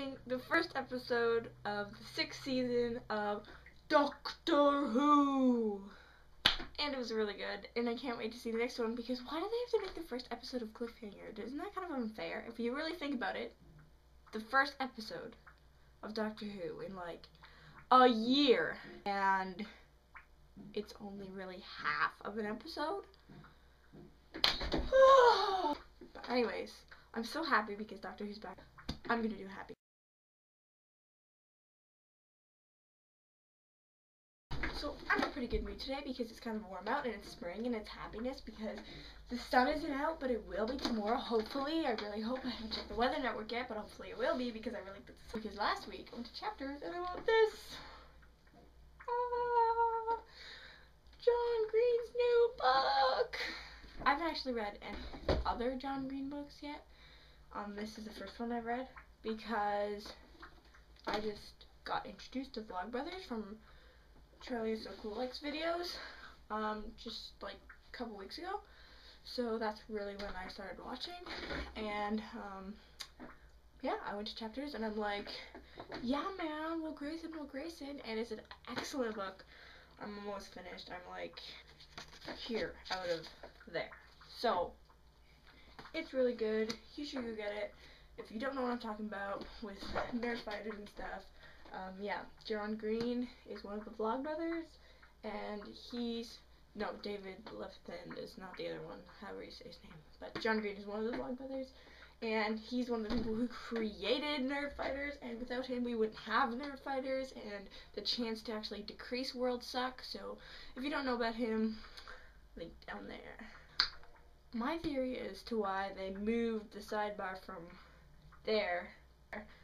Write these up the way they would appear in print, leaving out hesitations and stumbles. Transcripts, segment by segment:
watching the first episode of the 6th season of Doctor Who. And it was really good, and I can't wait to see the next one, because why do they have to make the first episode of cliffhanger? Isn't that kind of unfair? If you really think about it, the first episode of Doctor Who in like a year, and it's only really half of an episode. But anyways, I'm so happy because Doctor Who's back. I'm gonna do happy. So I'm in a pretty good mood today because it's kind of warm out and it's spring, and it's happiness because the sun isn't out, but it will be tomorrow, hopefully. I really hope. I haven't checked the weather network yet, but hopefully it will be, because I really think this. Because last week I went to Chapters and I want this. John Green's new book. I haven't actually read any other John Green books yet. This is the first one I've read because I just got introduced to Vlogbrothers from Charlie So Cool Likes videos just like a couple weeks ago. So that's really when I started watching, and yeah, I went to Chapters and I'm like, yeah man, Will Grayson, and it's an excellent book. I'm almost finished. I'm like here out of there. So it's really good. You should go get it. If you don't know what I'm talking about with nerd fighters and stuff, yeah, John Green is one of the Vlogbrothers, and David Lefton is not the other one, however you say his name, but John Green is one of the Vlogbrothers, and he's one of the people who created nerd fighters, and without him we wouldn't have nerd fighters, and the chance to actually decrease world suck. So if you don't know about him, link down there. My theory as to why they moved the sidebar from there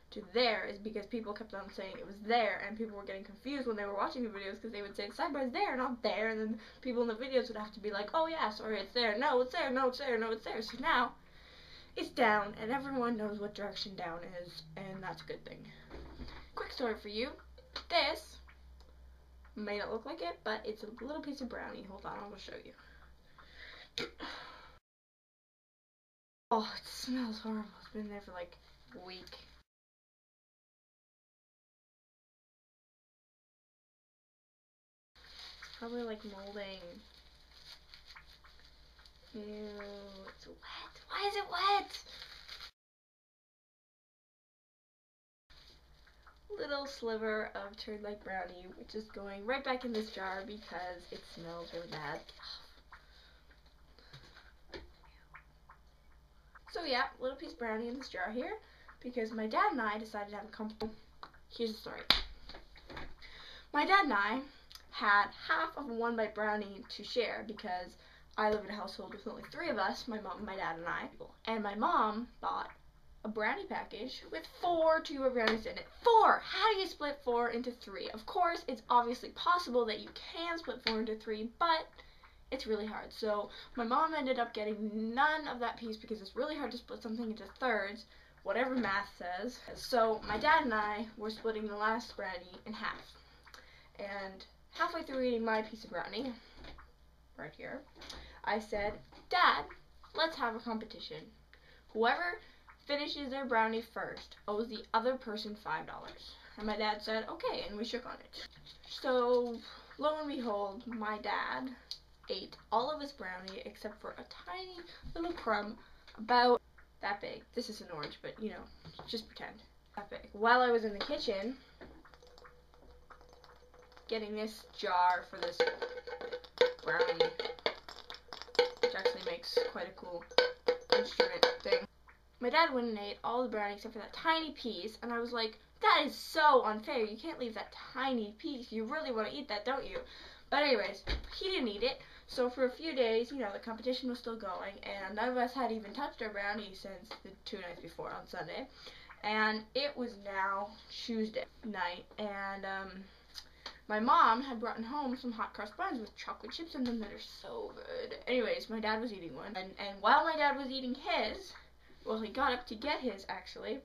to there is because people kept on saying it was there, and people were getting confused when they were watching the videos because they would say the sidebar is there, not there, and then people in the videos would have to be like, oh yeah, sorry, it's there, no, it's there, no, it's there, no, it's there. So now it's down, and everyone knows what direction down is, and that's a good thing. Quick story for you. This may not look like it, but it's a little piece of brownie. Hold on, I will show you. Oh, it smells horrible. It's been there for like a week. Probably like molding. Ew, it's wet. Why is it wet? Little sliver of turd like brownie, which is going right back in this jar because it smells really bad. So yeah, little piece of brownie in this jar here because my dad and I decided to have a comfortable. Here's the story. My dad and I had half of a 1-bite brownie to share because I live in a household with only 3 of us, my mom, my dad, and I. And my mom bought a brownie package with 4 2-bite brownies in it. 4! How do you split 4 into 3? Of course, it's obviously possible that you can split 4 into 3, but it's really hard. So my mom ended up getting none of that piece because it's really hard to split something into thirds, whatever math says. So my dad and I were splitting the last brownie in half. And halfway through eating my piece of brownie, right here, I said, Dad, let's have a competition. Whoever finishes their brownie first owes the other person $5. And my dad said, okay, and we shook on it. So, lo and behold, my dad ate all of his brownie except for a tiny little crumb about that big. This is an orange, but you know, just pretend. That big. While I was in the kitchen getting this jar for this brownie, which actually makes quite a cool instrument thing, my dad went and ate all the brownie except for that tiny piece, and I was like, that is so unfair. You can't leave that tiny piece. You really want to eat that, don't you? But anyways, he didn't eat it, so for a few days, you know, the competition was still going, and none of us had even touched our brownie since the 2 nights before on Sunday, and it was now Tuesday night, and my mom had brought home some hot cross buns with chocolate chips in them that are so good. Anyways, my dad was eating one, and while my dad was eating his, well, he got up to get his, actually,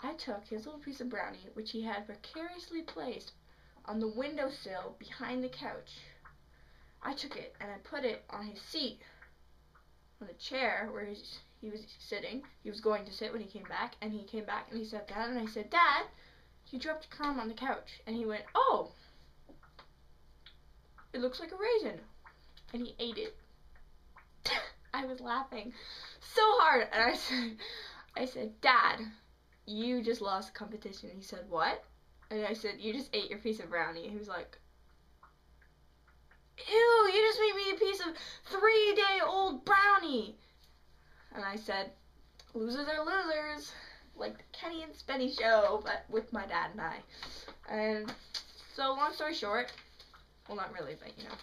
I took his little piece of brownie, which he had precariously placed on the windowsill behind the couch. I took it and I put it on his seat, on the chair where he was sitting. He was going to sit when he came back, and he came back and he said that, and I said, Dad, you dropped a crumb on the couch. And he went, oh, it looks like a raisin. And he ate it. I was laughing so hard, and I said, Dad, you just lost competition. He said, what? And I said, you just ate your piece of brownie. He was like, ew, you just made me a piece of 3-day-old brownie. And I said, losers are losers, like the Kenny and Spenny show, but with my dad and I. And so, long story short, well, not really, but you know,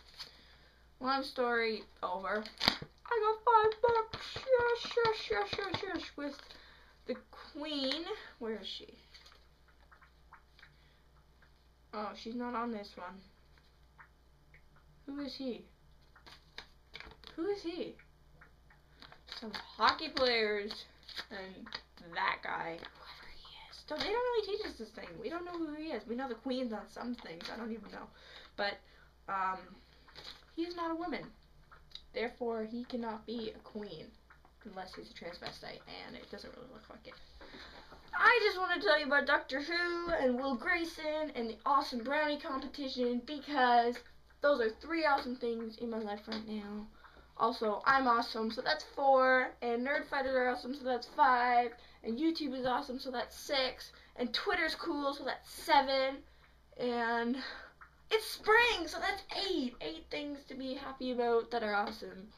long story over, I got $5. Yes, with the queen. Where is she? Oh, she's not on this one. Who is he? Who is he? Some hockey players and that guy. Whoever he is. They don't really teach us this thing. We don't know who he is. We know the queen's on some things. I don't even know. But, he's not a woman. Therefore, he cannot be a queen. Unless he's a transvestite. And it doesn't really look like it. I just want to tell you about Doctor Who and Will Grayson and the awesome brownie competition, because those are 3 awesome things in my life right now. Also, I'm awesome, so that's 4, and Nerd Fighters are awesome, so that's 5, and YouTube is awesome, so that's 6, and Twitter's cool, so that's 7, and it's spring, so that's 8. 8 things to be happy about that are awesome.